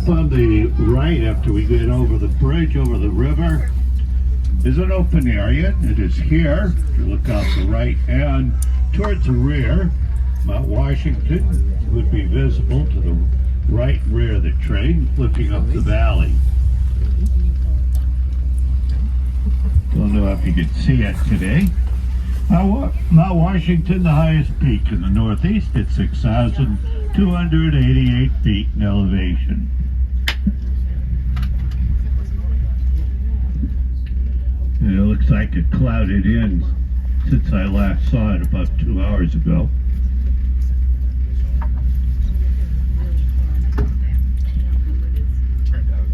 Up on the right, after we get over the bridge, over the river, is an open area. It is here. If you look out the right and towards the rear, Mount Washington would be visible to the right rear of the train, looking up the valley. Don't know if you can see it today. Mount Washington, the highest peak in the Northeast, at 6,288 feet in elevation. And it looks like it clouded in since I last saw it about 2 hours ago.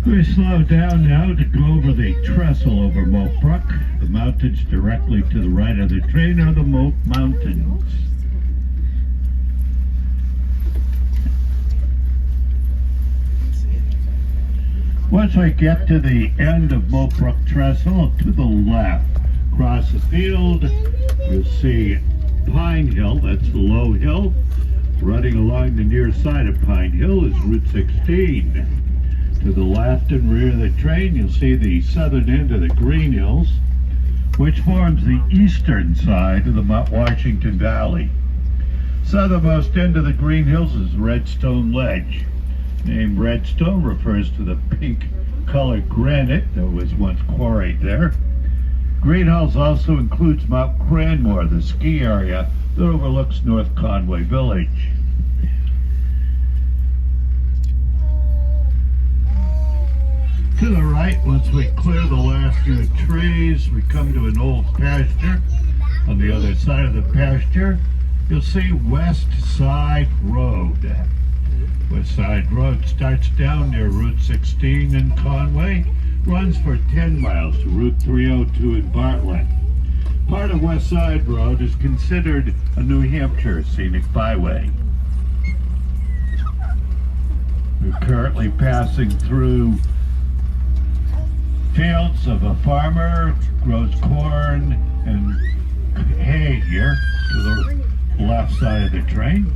We slow down now to go over the trestle over Moat Brook. The mountains directly to the right of the train are the Moat Mountains. Once we get to the end of Moat Brook Trestle, to the left, across the field, you'll see Pine Hill. That's the low hill. Running along the near side of Pine Hill is Route 16. To the left and rear of the train, you'll see the southern end of the Green Hills, which forms the eastern side of the Mount Washington Valley. Southernmost end of the Green Hills is Redstone Ledge. Name Redstone refers to the pink colored granite that was once quarried there. Green Hills also includes Mount Cranmore, the ski area that overlooks North Conway Village. To the right, once we clear the last few trees, we come to an old pasture. On the other side of the pasture, you'll see West Side Road. West Side Road starts down near Route 16 in Conway, runs for 10 miles to Route 302 in Bartlett. Part of West Side Road is considered a New Hampshire scenic byway. We're currently passing through fields of a farmer, grows corn and hay here to the left side of the train.